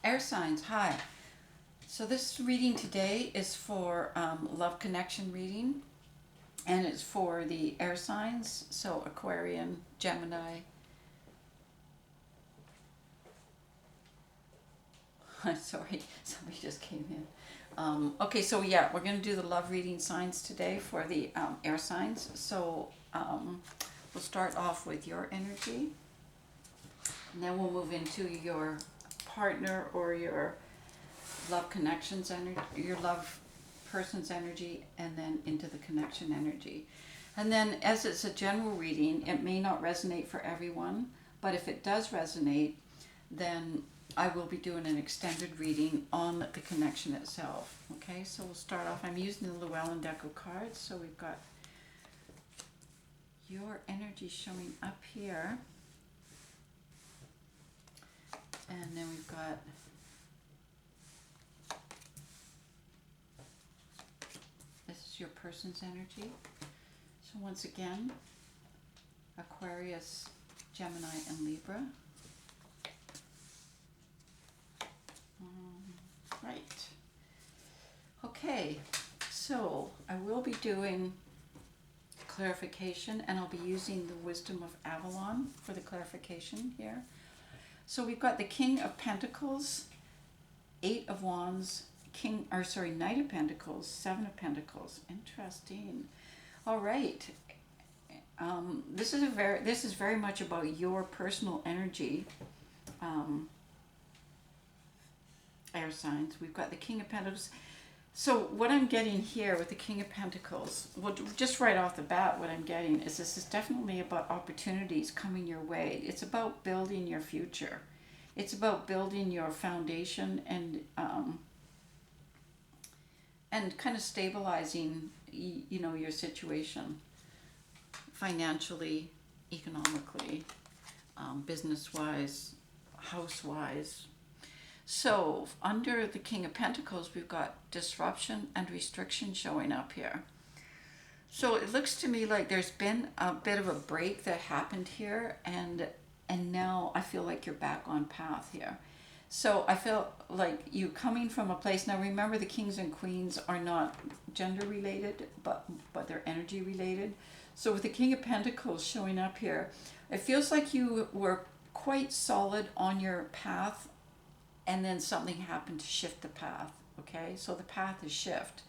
Air signs, hi. So this reading today is for love connection reading, and it's for the air signs, so Aquarian, Gemini. I'm sorry, somebody just came in. Okay, so yeah, we're going to do the love reading signs today for the air signs. So we'll start off with your energy, and then we'll move into your partner or your love connections energy, your love person's energy, and then into the connection energy. And then, as it's a general reading, it may not resonate for everyone, but if it does resonate, then I will be doing an extended reading on the connection itself. Okay, so we'll start off. I'm using the Llewellyn Deco cards, so we've got your energy showing up here, and then we've got your person's energy. So once again, Aquarius, Gemini, and Libra. Right. Okay, so I will be doing clarification, and I'll be using the Wisdom of Avalon for the clarification here. So we've got the King of Pentacles, Eight of Wands, Knight of Pentacles, Seven of Pentacles. Interesting. All right. This is very much about your personal energy. Air signs. We've got the King of Pentacles. So what I'm getting here with the King of Pentacles, well, just right off the bat, what I'm getting is this is definitely about opportunities coming your way. It's about building your future. It's about building your foundation and kind of stabilizing, your situation financially, economically, business-wise, house-wise. So under the King of Pentacles, we've got disruption and restriction showing up here. So it looks to me like there's been a bit of a break that happened here, and now I feel like you're back on path here. So I feel like you coming from a place. Now remember, the kings and queens are not gender related, but they're energy related. So with the King of Pentacles showing up here, it feels like you were quite solid on your path, and then something happened to shift the path. Okay, so the path is shift,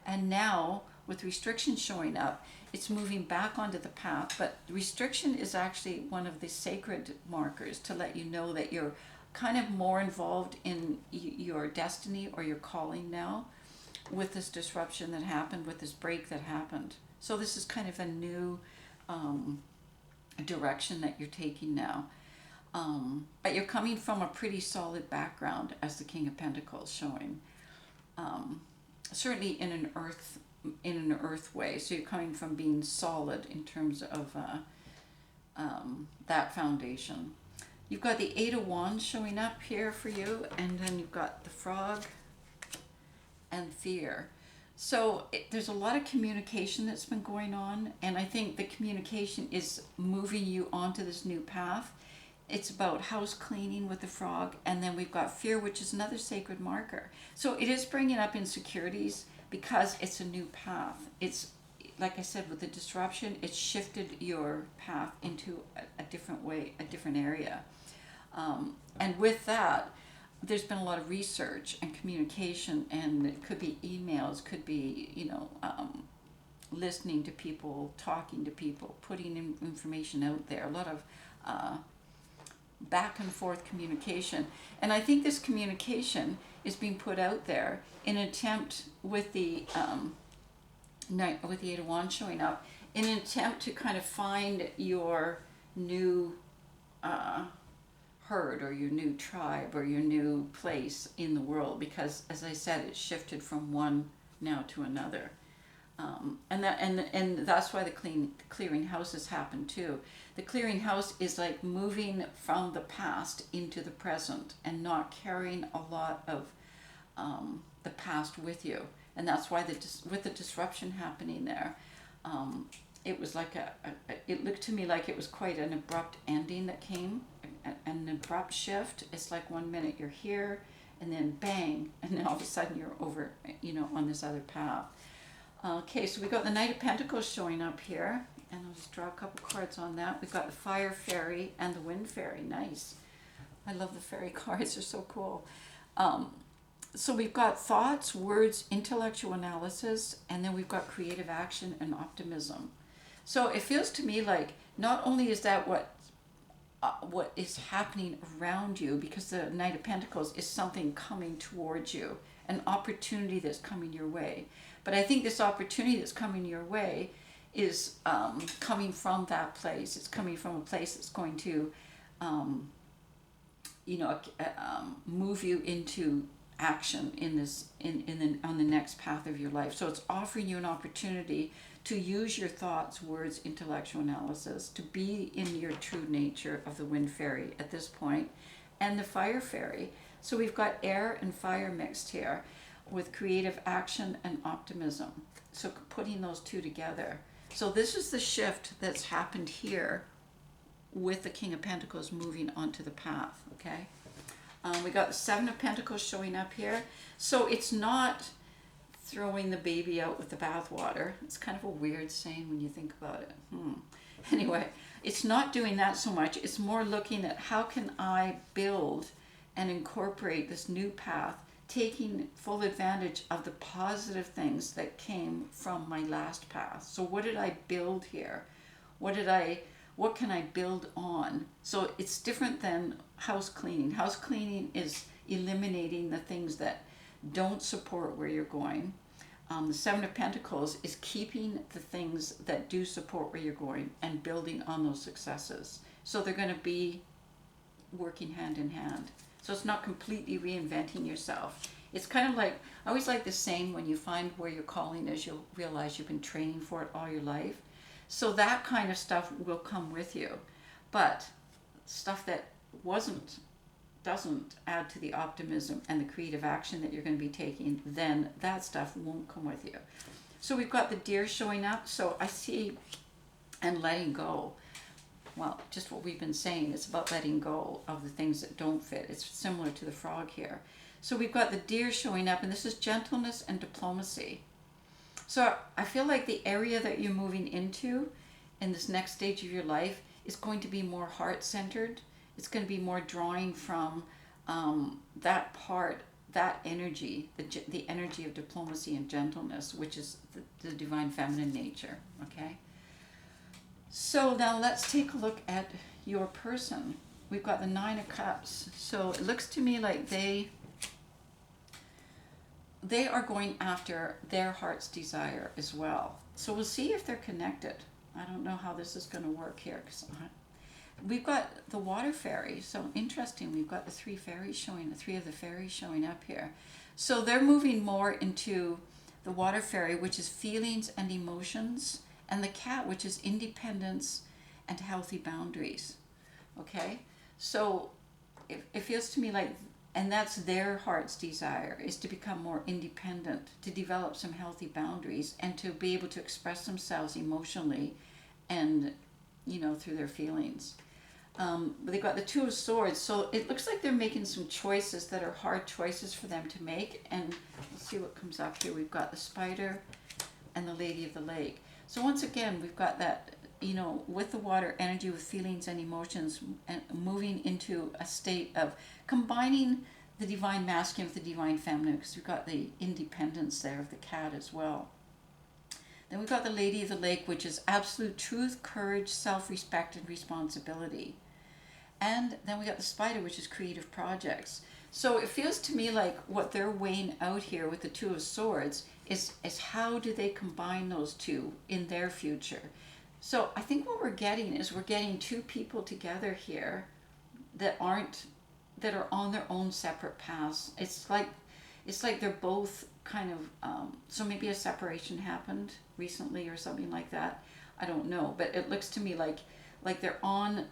and now with restriction showing up, it's moving back onto the path. But restriction is actually one of the sacred markers to let you know that you're kind of more involved in your destiny or your calling now, with this disruption that happened, with this break that happened. So this is kind of a new direction that you're taking now. But you're coming from a pretty solid background as the King of Pentacles showing. Certainly in an earth way. So you're coming from being solid in terms of that foundation. You've got the Eight of Wands showing up here for you, and then you've got the Frog and Fear. So there's a lot of communication that's been going on, and I think the communication is moving you onto this new path. It's about house cleaning with the Frog, and then we've got Fear, which is another sacred marker. So it is bringing up insecurities because it's a new path. It's, like I said, with the disruption, it's shifted your path into a different way, a different area. And with that, there's been a lot of research and communication, and it could be emails, could be, listening to people, talking to people, putting information out there, a lot of back and forth communication. And I think this communication is being put out there in an attempt with the Eight of Wands showing up, in an attempt to kind of find your new herd, or your new tribe, or your new place in the world, because as I said, it's shifted from one now to another. And that's why the clearing house has happened too. The clearing house is like moving from the past into the present and not carrying a lot of the past with you. And that's why with the disruption happening there, it was like it looked to me like it was quite an abrupt ending that came, an abrupt shift. It's like one minute you're here, and then bang, and then all of a sudden you're over, on this other path. Okay, so we got the Knight of Pentacles showing up here, and I'll just draw a couple cards on that. We've got the Fire Fairy and the Wind Fairy. Nice. I love the fairy cards. They're so cool. So we've got thoughts, words, intellectual analysis, and then we've got creative action and optimism. So it feels to me like not only is that what is happening around you, because the Knight of Pentacles is something coming towards you, an opportunity that's coming your way. But I think this opportunity that's coming your way is coming from that place. It's coming from a place that's going to, move you into action on the next path of your life. So it's offering you an opportunity to use your thoughts, words, intellectual analysis, to be in your true nature of the Wind Fairy at this point, and the Fire Fairy. So we've got air and fire mixed here with creative action and optimism. So putting those two together. So this is the shift that's happened here with the King of Pentacles moving onto the path, okay? We got the Seven of Pentacles showing up here. So it's not throwing the baby out with the bathwater. It's kind of a weird saying when you think about it. Anyway, it's not doing that so much. It's more looking at how can I build and incorporate this new path, taking full advantage of the positive things that came from my last path. So what did I build here? What can I build on? So it's different than house cleaning. House cleaning is eliminating the things that don't support where you're going. The Seven of Pentacles is keeping the things that do support where you're going and building on those successes. So they're going to be working hand in hand. So it's not completely reinventing yourself. It's kind of like, I always like the saying, when you find where your calling is, you'll realize you've been training for it all your life. So that kind of stuff will come with you. But stuff that doesn't add to the optimism and the creative action that you're going to be taking, then that stuff won't come with you. So we've got the Deer showing up. So I see, and letting go. Well, just what we've been saying, it's about letting go of the things that don't fit. It's similar to the Frog here. So we've got the Deer showing up, and this is gentleness and diplomacy. So I feel like the area that you're moving into in this next stage of your life is going to be more heart-centered. It's going to be more drawing from that part, that energy, the energy of diplomacy and gentleness, which is the divine feminine nature, okay? So now let's take a look at your person. We've got the Nine of Cups. So it looks to me like they are going after their heart's desire as well. So we'll see if they're connected. I don't know how this is going to work here. We've got the Water Fairy. So interesting. We've got the three of the fairies showing up here. So they're moving more into the Water Fairy, which is feelings and emotions, and the Cat, which is independence and healthy boundaries. Okay? So it feels to me like, and that's their heart's desire, is to become more independent, to develop some healthy boundaries, and to be able to express themselves emotionally and, through their feelings. But they got the Two of Swords, so it looks like they're making some choices that are hard choices for them to make. And let's see what comes up here. We've got the Spider and the Lady of the Lake. So once again, we've got that, with the water energy, with feelings and emotions, and moving into a state of combining the divine masculine with the divine feminine, because we've got the independence there of the Cat as well. Then we've got the Lady of the Lake, which is absolute truth, courage, self-respect, and responsibility. And then we got the Spider, which is creative projects. So it feels to me like what they're weighing out here with the Two of Swords is how do they combine those two in their future. So I think what we're getting two people together here that are on their own separate paths. It's like they're both kind of, so maybe a separation happened recently or something like that. I don't know, but it looks to me like they're on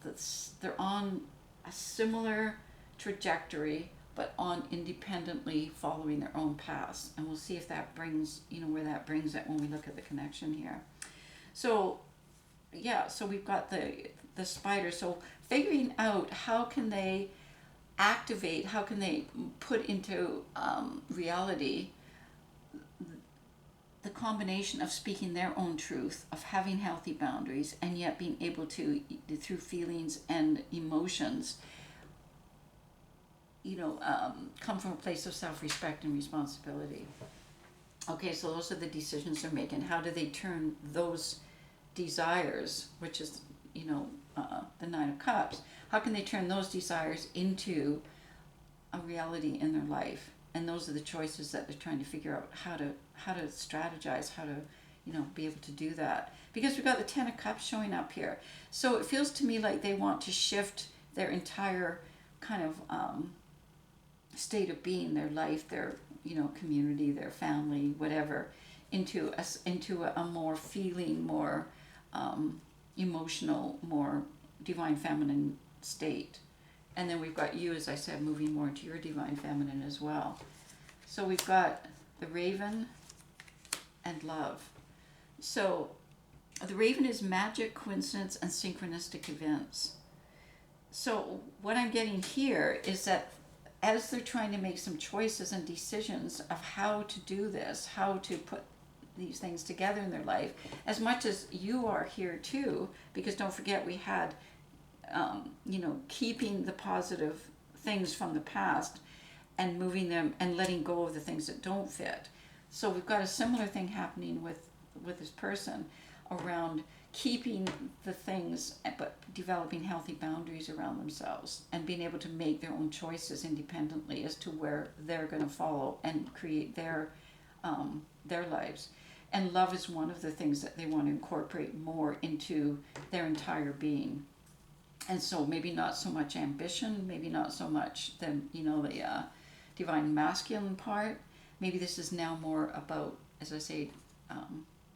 a similar trajectory, but on independently following their own paths. And we'll see if that brings, where that brings it when we look at the connection here. So, yeah, so we've got the Spider. So figuring out how can they activate, how can they put into reality the combination of speaking their own truth, of having healthy boundaries, and yet being able to, through feelings and emotions, come from a place of self-respect and responsibility. Okay, so those are the decisions they're making. How do they turn those desires, which is, the Nine of Cups, how can they turn those desires into a reality in their life? And those are the choices that they're trying to figure out how to strategize, how to, be able to do that. Because we've got the Ten of Cups showing up here. So it feels to me like they want to shift their entire kind of state of being, their life, their, community, their family, whatever, into a more feeling, more emotional, more divine feminine state. And then we've got you, as I said, moving more into your divine feminine as well. So we've got the Raven and love. So the Raven is magic, coincidence, and synchronistic events. So what I'm getting here is that as they're trying to make some choices and decisions of how to do this, how to put these things together in their life, as much as you are here too, because don't forget we had keeping the positive things from the past and moving them and letting go of the things that don't fit. So we've got a similar thing happening with this person around keeping the things but developing healthy boundaries around themselves and being able to make their own choices independently as to where they're going to follow and create their lives. And love is one of the things that they want to incorporate more into their entire being. And so maybe not so much ambition, maybe not so much the divine masculine part. Maybe this is now more about, as I say,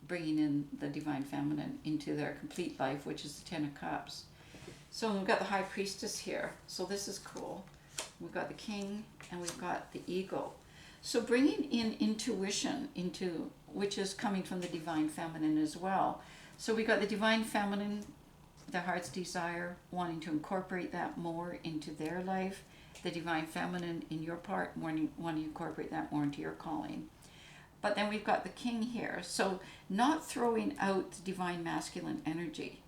bringing in the divine feminine into their complete life, which is the Ten of Cups. So we've got the High Priestess here. So this is cool. We've got the King and we've got the Eagle. So bringing in intuition which is coming from the divine feminine as well. So we got the divine feminine, the heart's desire, wanting to incorporate that more into their life. The divine feminine in your part, wanting to incorporate that more into your calling. But then we've got the King here. So not throwing out the divine masculine energy,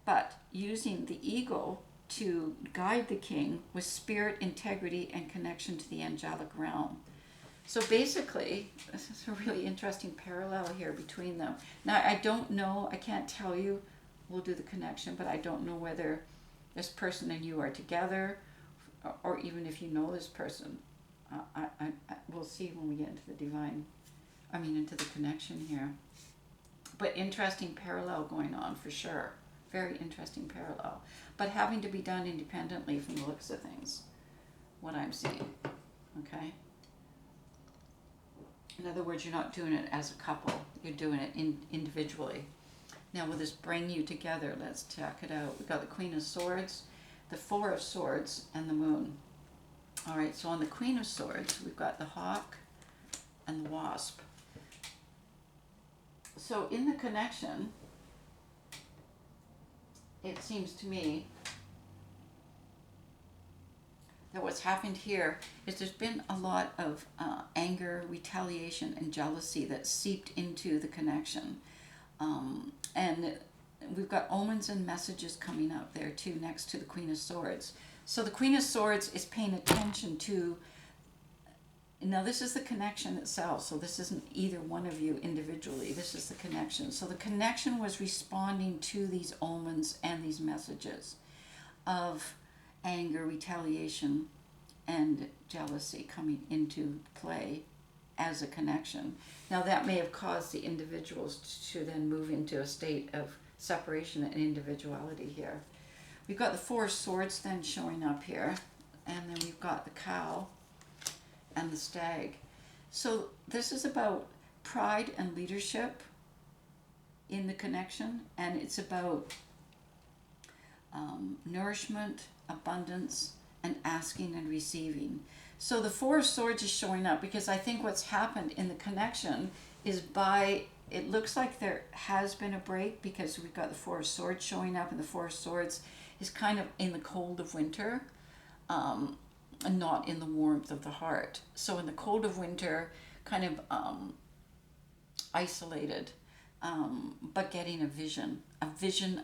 but using the Eagle to guide the King with spirit, integrity, and connection to the angelic realm. So basically, this is a really interesting parallel here between them. Now, I don't know, I can't tell you, we'll do the connection, but I don't know whether this person and you are together, or even if you know this person. We'll see when we get into into the connection here. But interesting parallel going on for sure. Very interesting parallel. But having to be done independently from the looks of things, what I'm seeing. Okay? In other words, you're not doing it as a couple. You're doing it individually. Now, will this bring you together? Let's check it out. We've got the Queen of Swords, the Four of Swords, and the Moon. All right, so on the Queen of Swords, we've got the Hawk and the Wasp. So in the connection, it seems to me that what's happened here is there's been a lot of anger, retaliation, and jealousy that seeped into the connection. And we've got omens and messages coming out there too, next to the Queen of Swords. So the Queen of Swords is paying attention to, now this is the connection itself, so this isn't either one of you individually, this is the connection. So the connection was responding to these omens and these messages of anger, retaliation, and jealousy coming into play as a connection. Now that may have caused the individuals to then move into a state of separation and individuality here. We've got the Four of Swords then showing up here, and then we've got the Cow and the Stag. So this is about pride and leadership in the connection, and it's about nourishment, abundance, and asking and receiving. So the Four of Swords is showing up because I think what's happened in the connection is it looks like there has been a break because we've got the Four of Swords showing up, and the Four of Swords is kind of in the cold of winter. and not in the warmth of the heart. So in the cold of winter, kind of isolated, but getting a vision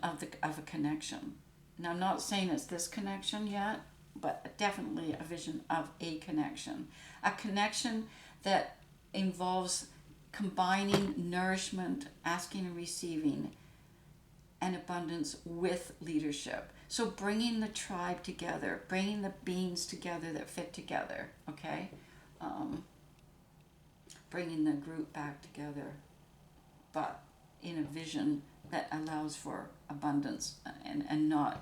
of a connection. Now I'm not saying it's this connection yet, but definitely a vision of a connection that involves combining nourishment, asking and receiving, and abundance with leadership. So bringing the tribe together, bringing the beings together that fit together, okay? Bringing the group back together, but in a vision that allows for abundance and not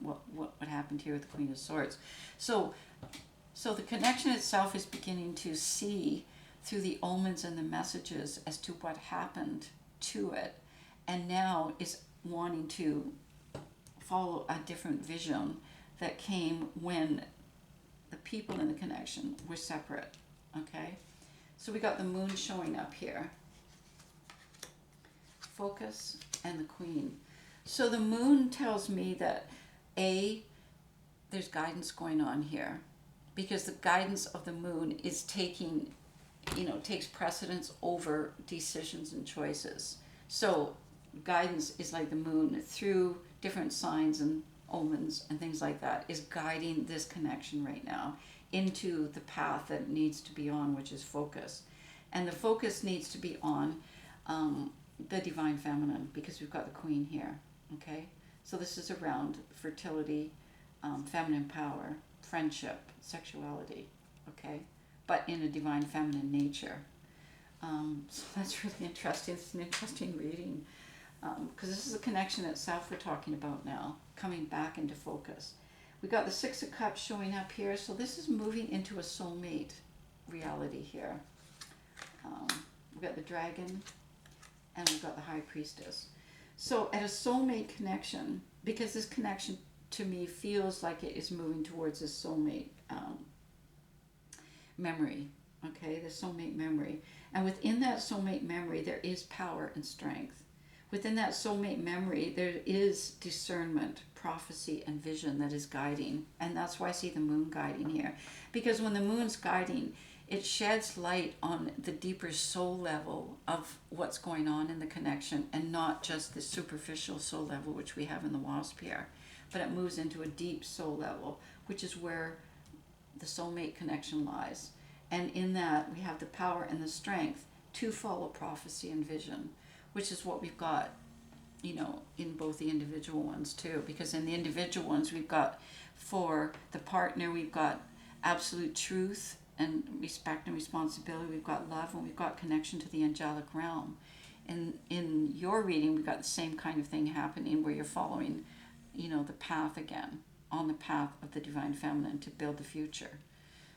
what happened here with the Queen of Swords. So the connection itself is beginning to see through the omens and the messages as to what happened to it, and now is wanting to follow a different vision that came when the people in the connection were separate. Okay, so we got the moon showing up here, focus, and the Queen. So the moon tells me that there's guidance going on here, because the guidance of the moon is takes precedence over decisions and choices. So guidance is like the moon through different signs and omens and things like that is guiding this connection right now into the path that it needs to be on, which is focus. And the focus needs to be on the divine feminine, because we've got the Queen here. Okay, so this is around fertility, feminine power, friendship, sexuality. Okay, but in a divine feminine nature. So that's really interesting. It's an interesting reading, because this is the connection itself we're talking about now, coming back into focus. We got the Six of Cups showing up here, so this is moving into a soulmate reality here. We've got the Dragon, and we've got the High Priestess. So at a soulmate connection, because this connection to me feels like it is moving towards this soulmate memory, okay, the soulmate memory. And within that soulmate memory, there is power and strength. Within that soulmate memory, there is discernment, prophecy, and vision that is guiding. And that's why I see the moon guiding here. Because when the moon's guiding, it sheds light on the deeper soul level of what's going on in the connection, and not just the superficial soul level, which we have in the Wasp here. But it moves into a deep soul level, which is where the soulmate connection lies. And in that, we have the power and the strength to follow prophecy and vision, which is what we've got, in both the individual ones too. Because in the individual ones, we've got, for the partner, we've got absolute truth and respect and responsibility. We've got love, and we've got connection to the angelic realm. And in your reading, we've got the same kind of thing happening, where you're following, the path again, on the path of the divine feminine to build the future.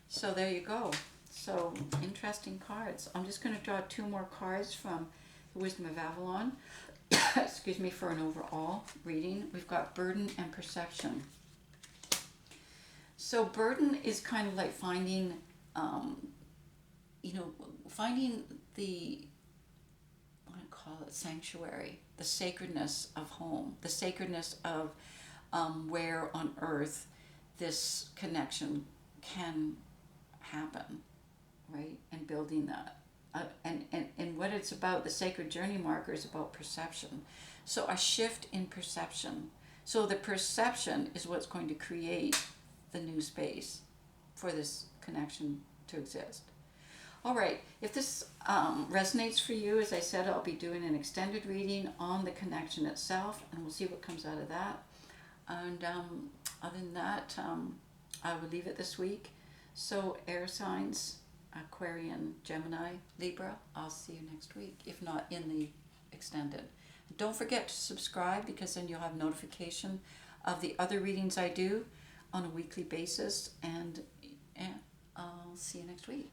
So there you go. So interesting cards. I'm just going to draw 2 more cards from the Wisdom of Avalon, excuse me, for an overall reading. We've got burden and perception. So burden is kind of like finding, finding the, what do I call it, sanctuary, the sacredness of home, the sacredness of where on earth this connection can happen, right? And building that. And what it's about, the sacred journey marker, is about perception. So a shift in perception. So the perception is what's going to create the new space for this connection to exist. All right, if this resonates for you, as I said, I'll be doing an extended reading on the connection itself, and we'll see what comes out of that. And other than that, I will leave it this week. So air signs, Aquarian, Gemini, Libra, I'll see you next week, if not in the extended. Don't forget to subscribe, because then you'll have notification of the other readings I do on a weekly basis. And I'll see you next week.